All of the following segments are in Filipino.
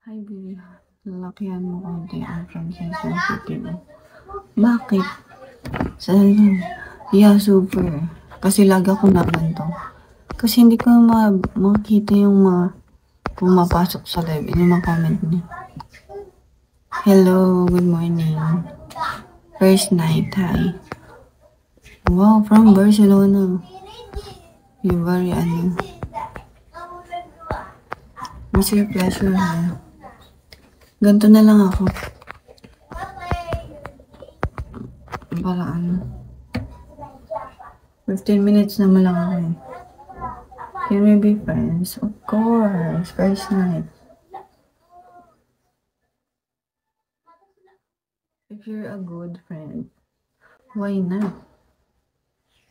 Hi, baby. Lalakihan mo konti ang Francis sensitive. Bakit? Yeah, super. Kasi lagi ako naganto. Kasi hindi ko makita yung mga pumapasok sa live. Yung mga comment niya. Hello, good morning. First night, hi. Wow, from Barcelona. You very It's your pleasure, ha? Ganto na lang ako. Para 15 minutes naman lang ako eh. Can we be friends? Of course. First night. If you're a good friend, why not?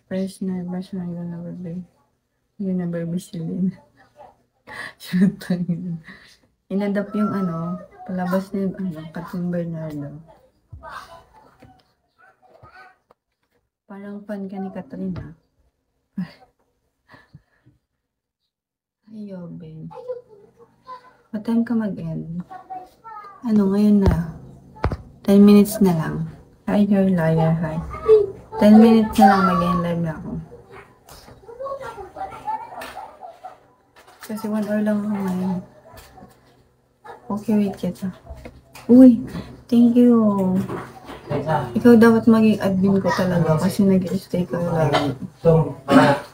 First night, you'll never be silly. Inadapt yung palabas na yung Catherine Bernardo. Parang fan ka ni Catherine, ha? Ayo, Ben. What time ka mag-end? Ngayon na. 10 minutes na lang. Hi, you're liar, hi. 10 minutes na lang mag-end live na ako. Kasi 1 hour lang ako ngayon. Okay, wait kita. Uy, thank you. Ikaw dapat maging admin ko talaga kasi nag-stay ka lagi.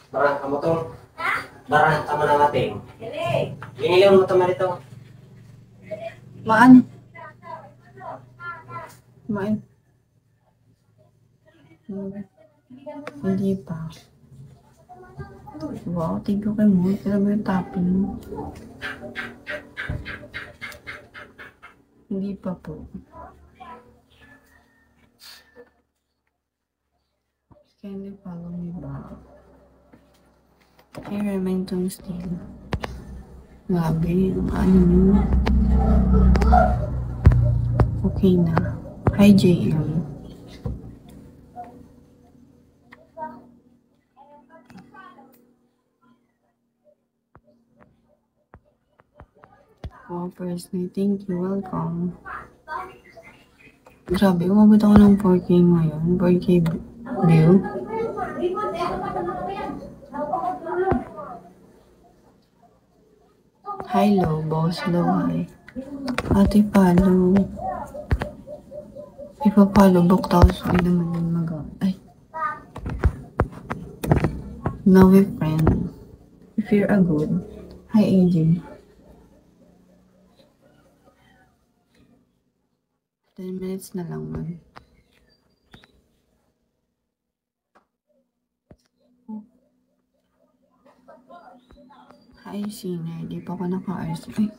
Barang kamu tuh. Barang tama na natin. Yung mo tama dito. Maan. Hindi pa. Wow, thank you kay mo. Kailan mo yung topping? Hindi pa po. Can you follow me back? I remain tong still. Grabe, nyo. Okay na. Hi, JM. Wow, personally, thank you. Welcome. Grabe, umabot ako ng 4K ngayon. 4K view. Hi, low. Boss, low, hi. Ate, follow. Ipa-follow, book tapos hindi naman din Ay. Now we're friends. If you're a good. Hi, AJ. 10 minutes na lang man. Hi, Sina. Di pa ako naka-RS. Ay,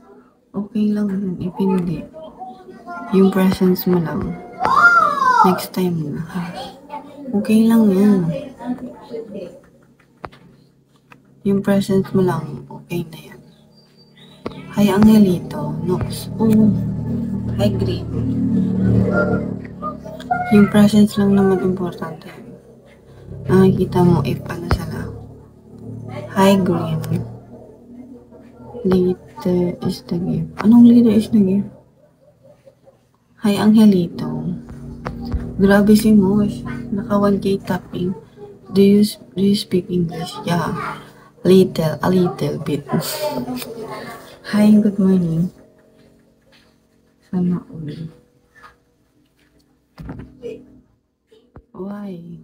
okay lang yun. If hindi, yung presence mo lang. Next time na. Okay lang yun. Yung presence mo lang, okay na yan. Hi, Angelito. Nox. Hi, Green. Yung presence lang naman importante. Nakikita mo if sila. Hi, Green. Later is the gift. Anong later is the gift? Hi, Angelito. Grabe si Mosh. Naka 1K tapping. Do you speak English? Yeah. A little bit. Hi, good morning. Sana all. Why?